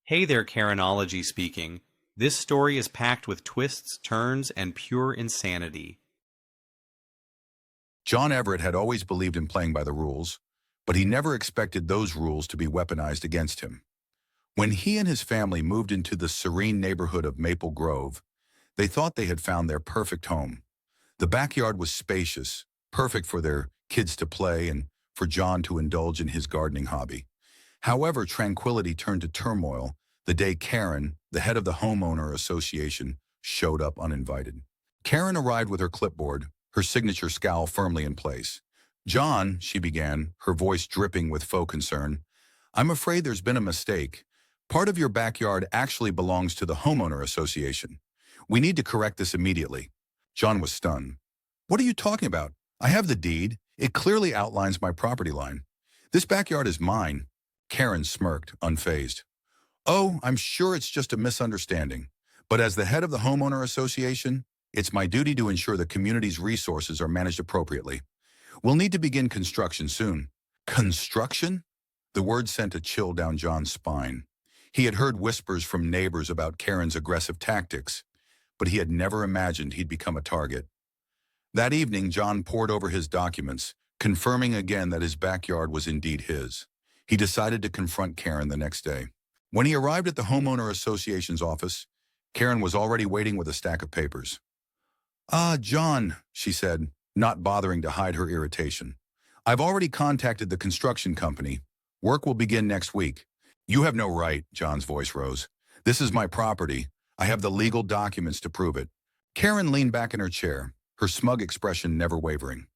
Hey there, Karenology speaking. This story is packed with twists, turns, and pure insanity. John Everett had always believed in playing by the rules, but he never expected those rules to be weaponized against him. When he and his family moved into the serene neighborhood of Maple Grove, they thought they had found their perfect home. The backyard was spacious, perfect for their kids to play and for John to indulge in his gardening hobby. However, tranquility turned to turmoil the day Karen, the head of the homeowner association, showed up uninvited. Karen arrived with her clipboard, her signature scowl firmly in place. "John," she began, her voice dripping with faux concern, "I'm afraid there's been a mistake. Part of your backyard actually belongs to the homeowner association. We need to correct this immediately." John was stunned. "What are you talking about? I have the deed. It clearly outlines my property line. This backyard is mine." Karen smirked, unfazed. "Oh, I'm sure it's just a misunderstanding. But as the head of the homeowner association, it's my duty to ensure the community's resources are managed appropriately. We'll need to begin construction soon." Construction? The word sent a chill down John's spine. He had heard whispers from neighbors about Karen's aggressive tactics, but he had never imagined he'd become a target. That evening, John pored over his documents, confirming again that his backyard was indeed his. He decided to confront Karen the next day. When he arrived at the homeowner association's office, Karen was already waiting with a stack of papers. "Ah, John," she said, not bothering to hide her irritation. "I've already contacted the construction company. Work will begin next week." "You have no right," John's voice rose. "This is my property. I have the legal documents to prove it." Karen leaned back in her chair, her smug expression never wavering.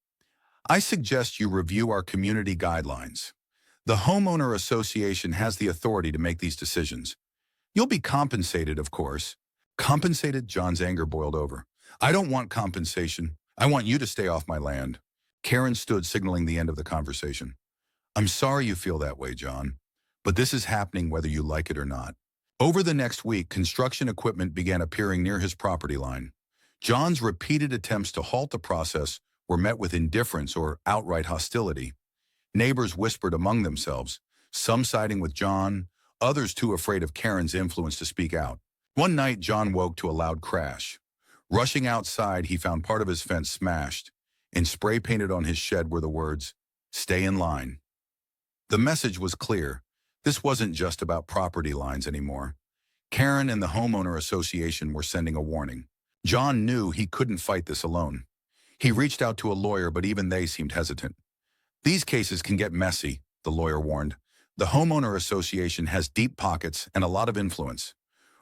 "I suggest you review our community guidelines. The homeowner association has the authority to make these decisions. You'll be compensated, of course." "Compensated?" John's anger boiled over. "I don't want compensation. I want you to stay off my land." Karen stood, signaling the end of the conversation. "I'm sorry you feel that way, John, but this is happening whether you like it or not." Over the next week, construction equipment began appearing near his property line. John's repeated attempts to halt the process were met with indifference or outright hostility. Neighbors whispered among themselves, some siding with John, others too afraid of Karen's influence to speak out. One night, John woke to a loud crash. Rushing outside, he found part of his fence smashed, and spray-painted on his shed were the words, "Stay in line." The message was clear. This wasn't just about property lines anymore. Karen and the homeowner association were sending a warning. John knew he couldn't fight this alone. He reached out to a lawyer, but even they seemed hesitant. "These cases can get messy," the lawyer warned. "The homeowner association has deep pockets and a lot of influence.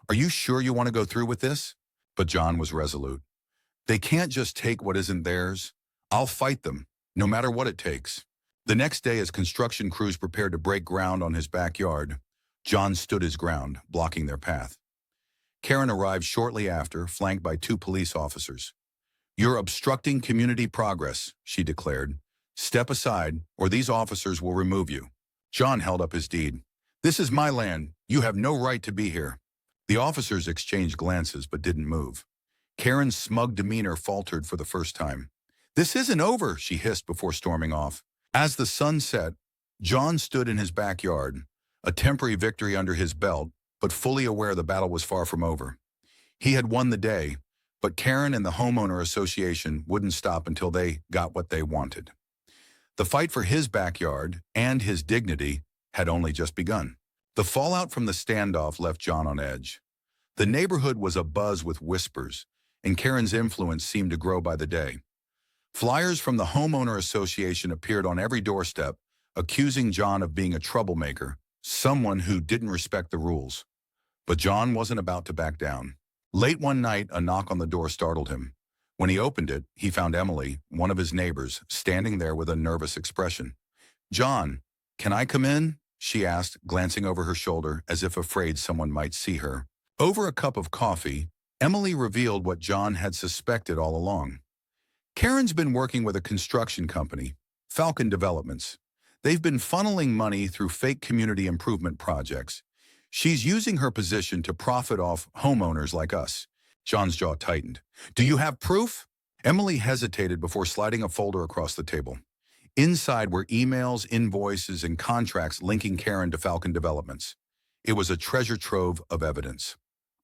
Are you sure you want to go through with this?" But John was resolute. "They can't just take what isn't theirs. I'll fight them, no matter what it takes." The next day, as construction crews prepared to break ground on his backyard, John stood his ground, blocking their path. Karen arrived shortly after, flanked by 2 police officers. "You're obstructing community progress," she declared. "Step aside, or these officers will remove you." John held up his deed. "This is my land. You have no right to be here." The officers exchanged glances but didn't move. Karen's smug demeanor faltered for the first time. "This isn't over," she hissed before storming off. As the sun set, John stood in his backyard, a temporary victory under his belt, but fully aware the battle was far from over. He had won the day, but Karen and the homeowner association wouldn't stop until they got what they wanted. The fight for his backyard and his dignity had only just begun. The fallout from the standoff left John on edge. The neighborhood was abuzz with whispers, and Karen's influence seemed to grow by the day. Flyers from the homeowner association appeared on every doorstep, accusing John of being a troublemaker, someone who didn't respect the rules. But John wasn't about to back down. Late one night, a knock on the door startled him. When he opened it, he found Emily, one of his neighbors, standing there with a nervous expression. "John, can I come in?" she asked, glancing over her shoulder as if afraid someone might see her. Over a cup of coffee, Emily revealed what John had suspected all along. Karen's been working with a construction company, Falcon Developments. They've been funneling money through fake community improvement projects. She's using her position to profit off homeowners like us. John's jaw tightened. "Do you have proof?" Emily hesitated before sliding a folder across the table. Inside were emails, invoices, and contracts linking Karen to Falcon Developments. It was a treasure trove of evidence.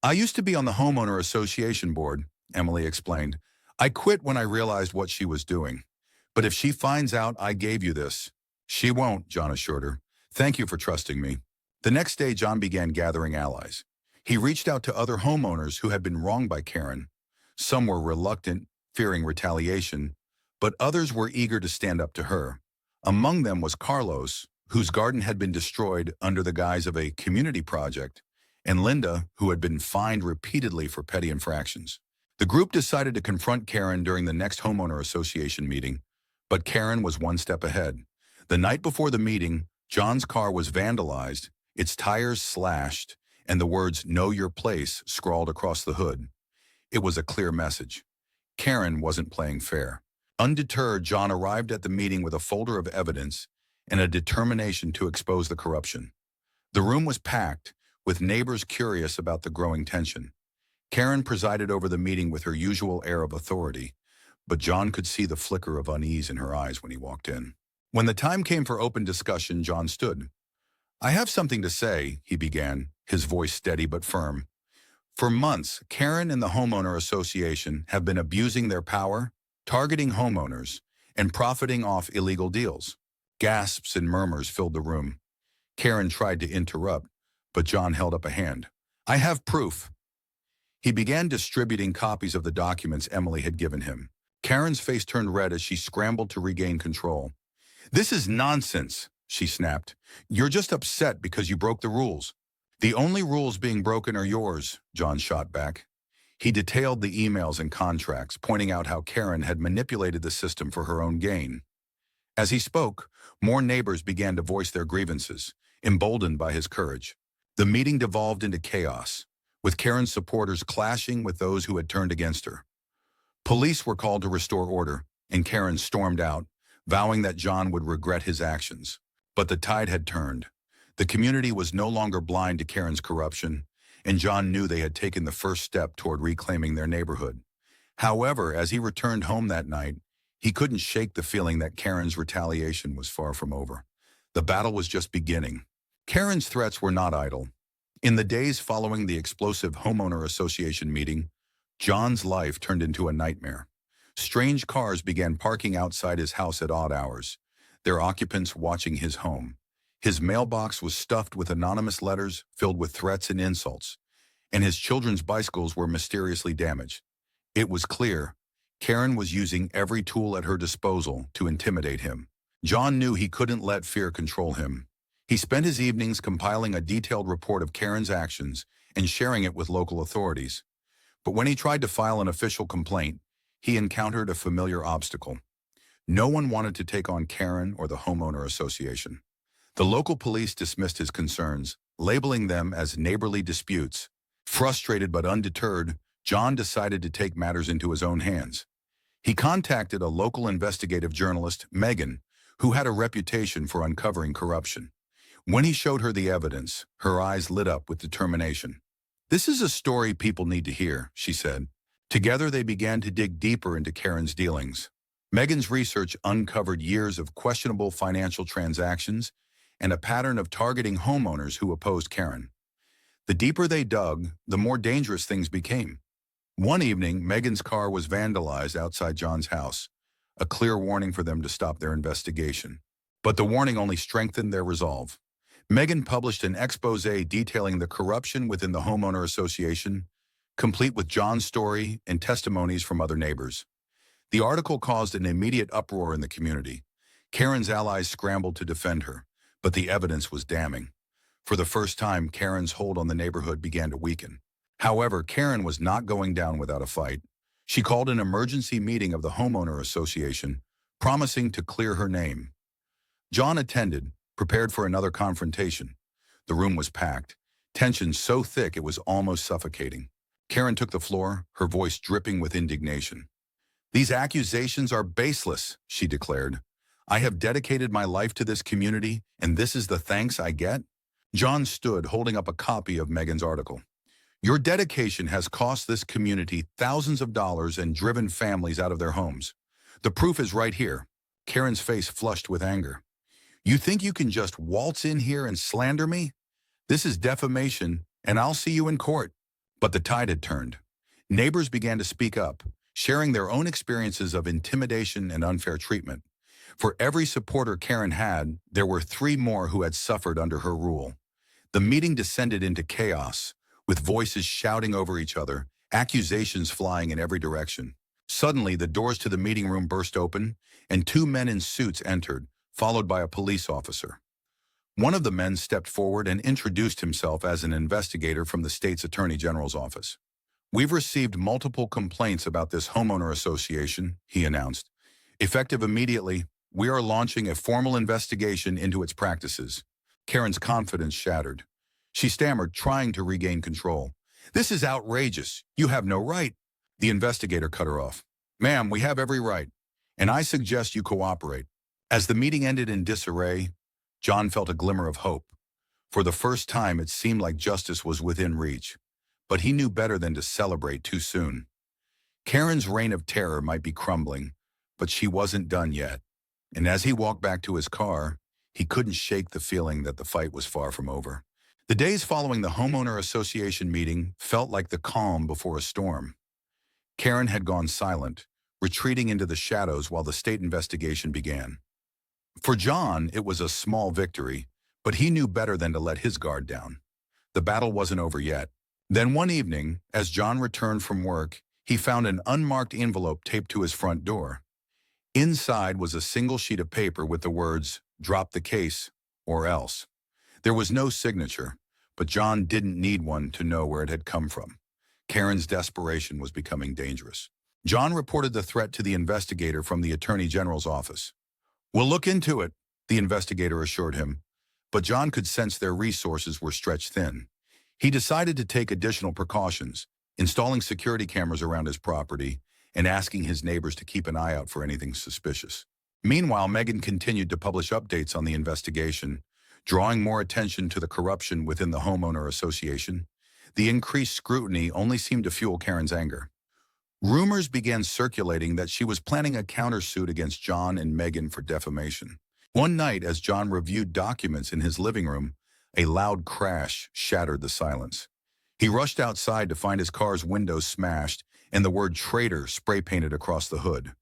I used to be on the homeowner association board, Emily explained. I quit when I realized what she was doing. But if she finds out I gave you this, she won't, John assured her. Thank you for trusting me. The next day, John began gathering allies. He reached out to other homeowners who had been wronged by Karen. Some were reluctant, fearing retaliation, but others were eager to stand up to her. Among them was Carlos, whose garden had been destroyed under the guise of a community project, and Linda, who had been fined repeatedly for petty infractions. The group decided to confront Karen during the next homeowner association meeting, but Karen was one step ahead. The night before the meeting, John's car was vandalized, its tires slashed, and the words "Know Your Place" scrawled across the hood. It was a clear message. Karen wasn't playing fair. Undeterred, John arrived at the meeting with a folder of evidence and a determination to expose the corruption. The room was packed, with neighbors curious about the growing tension. Karen presided over the meeting with her usual air of authority, but John could see the flicker of unease in her eyes when he walked in. When the time came for open discussion, John stood. I have something to say, he began, his voice steady but firm. For months, Karen and the homeowner association have been abusing their power, targeting homeowners, and profiting off illegal deals. Gasps and murmurs filled the room. Karen tried to interrupt, but John held up a hand. I have proof. He began distributing copies of the documents Emily had given him. Karen's face turned red as she scrambled to regain control. This is nonsense, she snapped. You're just upset because you broke the rules. The only rules being broken are yours, John shot back. He detailed the emails and contracts, pointing out how Karen had manipulated the system for her own gain. As he spoke, more neighbors began to voice their grievances, emboldened by his courage. The meeting devolved into chaos, with Karen's supporters clashing with those who had turned against her. Police were called to restore order, and Karen stormed out, vowing that John would regret his actions. But the tide had turned. The community was no longer blind to Karen's corruption, and John knew they had taken the first step toward reclaiming their neighborhood. However, as he returned home that night, he couldn't shake the feeling that Karen's retaliation was far from over. The battle was just beginning. Karen's threats were not idle. In the days following the explosive homeowner association meeting, John's life turned into a nightmare. Strange cars began parking outside his house at odd hours, their occupants watching his home. His mailbox was stuffed with anonymous letters filled with threats and insults, and his children's bicycles were mysteriously damaged. It was clear Karen was using every tool at her disposal to intimidate him. John knew he couldn't let fear control him. He spent his evenings compiling a detailed report of Karen's actions and sharing it with local authorities. But when he tried to file an official complaint, he encountered a familiar obstacle. No one wanted to take on Karen or the homeowner association. The local police dismissed his concerns, labeling them as neighborly disputes. Frustrated but undeterred, John decided to take matters into his own hands. He contacted a local investigative journalist, Megan, who had a reputation for uncovering corruption. When he showed her the evidence, her eyes lit up with determination. This is a story people need to hear, she said. Together they began to dig deeper into Karen's dealings. Megan's research uncovered years of questionable financial transactions and a pattern of targeting homeowners who opposed Karen. The deeper they dug, the more dangerous things became. One evening, Megan's car was vandalized outside John's house, a clear warning for them to stop their investigation. But the warning only strengthened their resolve. Megan published an expose detailing the corruption within the homeowner association, complete with John's story and testimonies from other neighbors. The article caused an immediate uproar in the community. Karen's allies scrambled to defend her, but the evidence was damning. For the first time, Karen's hold on the neighborhood began to weaken. However, Karen was not going down without a fight. She called an emergency meeting of the homeowner association, promising to clear her name. John attended, prepared for another confrontation. The room was packed, tension so thick it was almost suffocating. Karen took the floor, her voice dripping with indignation. These accusations are baseless, she declared. I have dedicated my life to this community, and this is the thanks I get? John stood, holding up a copy of Megan's article. Your dedication has cost this community thousands of dollars and driven families out of their homes. The proof is right here. Karen's face flushed with anger. You think you can just waltz in here and slander me? This is defamation, and I'll see you in court." But the tide had turned. Neighbors began to speak up, sharing their own experiences of intimidation and unfair treatment. For every supporter Karen had, there were 3 more who had suffered under her rule. The meeting descended into chaos, with voices shouting over each other, accusations flying in every direction. Suddenly, the doors to the meeting room burst open, and 2 men in suits entered, followed by a police officer. One of the men stepped forward and introduced himself as an investigator from the state's attorney general's office. "We've received multiple complaints about this homeowner association," he announced. "Effective immediately, we are launching a formal investigation into its practices." Karen's confidence shattered. She stammered, trying to regain control. "This is outrageous. You have no right." The investigator cut her off. "Ma'am, we have every right, and I suggest you cooperate." As the meeting ended in disarray, John felt a glimmer of hope. For the first time, it seemed like justice was within reach. But he knew better than to celebrate too soon. Karen's reign of terror might be crumbling, but she wasn't done yet. And as he walked back to his car, he couldn't shake the feeling that the fight was far from over. The days following the homeowner association meeting felt like the calm before a storm. Karen had gone silent, retreating into the shadows while the state investigation began. For John, it was a small victory, but he knew better than to let his guard down. The battle wasn't over yet. Then one evening, as John returned from work, he found an unmarked envelope taped to his front door. Inside was a single sheet of paper with the words, "Drop the case, or else." There was no signature, but John didn't need one to know where it had come from. Karen's desperation was becoming dangerous. John reported the threat to the investigator from the Attorney General's office. "We'll look into it," the investigator assured him, but John could sense their resources were stretched thin. He decided to take additional precautions, installing security cameras around his property and asking his neighbors to keep an eye out for anything suspicious. Meanwhile, Megan continued to publish updates on the investigation, drawing more attention to the corruption within the homeowner association. The increased scrutiny only seemed to fuel Karen's anger. Rumors began circulating that she was planning a countersuit against John and Megan for defamation. One night, as John reviewed documents in his living room, a loud crash shattered the silence. He rushed outside to find his car's windows smashed and the word "traitor" spray-painted across the hood.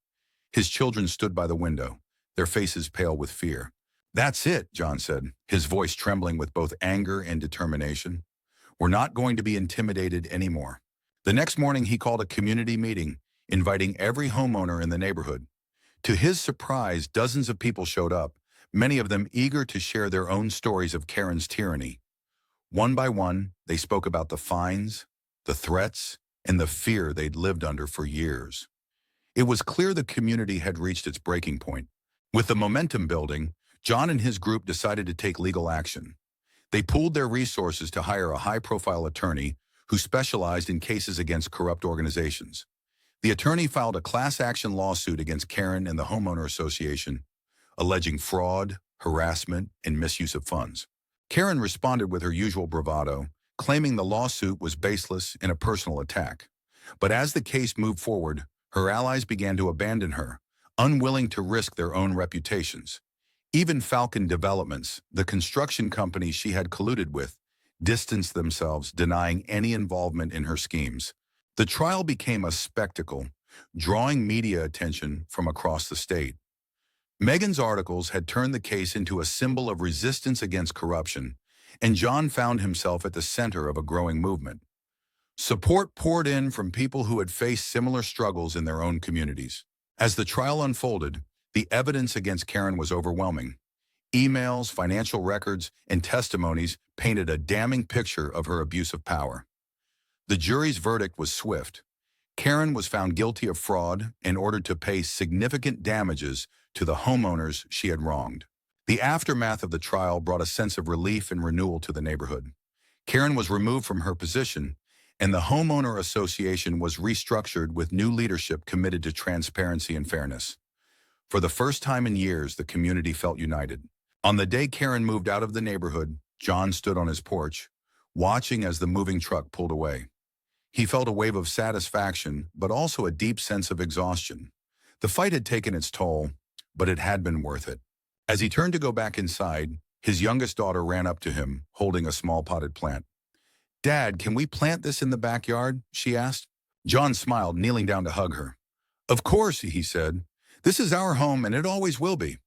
His children stood by the window, their faces pale with fear. "That's it," John said, his voice trembling with both anger and determination. "We're not going to be intimidated anymore." The next morning, he called a community meeting, inviting every homeowner in the neighborhood. To his surprise, dozens of people showed up, many of them eager to share their own stories of Karen's tyranny. One by one, they spoke about the fines, the threats, and the fear they'd lived under for years. It was clear the community had reached its breaking point. With the momentum building, John and his group decided to take legal action. They pooled their resources to hire a high-profile attorney who specialized in cases against corrupt organizations. The attorney filed a class-action lawsuit against Karen and the homeowner association, alleging fraud, harassment, and misuse of funds. Karen responded with her usual bravado, claiming the lawsuit was baseless and a personal attack. But as the case moved forward, her allies began to abandon her, unwilling to risk their own reputations. Even Falcon Developments, the construction company she had colluded with, distanced themselves, denying any involvement in her schemes. The trial became a spectacle, drawing media attention from across the state. Megan's articles had turned the case into a symbol of resistance against corruption, and John found himself at the center of a growing movement. Support poured in from people who had faced similar struggles in their own communities. As the trial unfolded, the evidence against Karen was overwhelming. Emails, financial records, and testimonies painted a damning picture of her abuse of power. The jury's verdict was swift. Karen was found guilty of fraud and ordered to pay significant damages to the homeowners she had wronged. The aftermath of the trial brought a sense of relief and renewal to the neighborhood. Karen was removed from her position, and the homeowner association was restructured with new leadership committed to transparency and fairness. For the first time in years, the community felt united. On the day Karen moved out of the neighborhood, John stood on his porch, watching as the moving truck pulled away. He felt a wave of satisfaction, but also a deep sense of exhaustion. The fight had taken its toll, but it had been worth it. As he turned to go back inside, His youngest daughter ran up to him, holding a small potted plant. "Dad, can we plant this in the backyard?" she asked. John smiled, kneeling down to hug her. "Of course," he said. "This is our home and it always will be."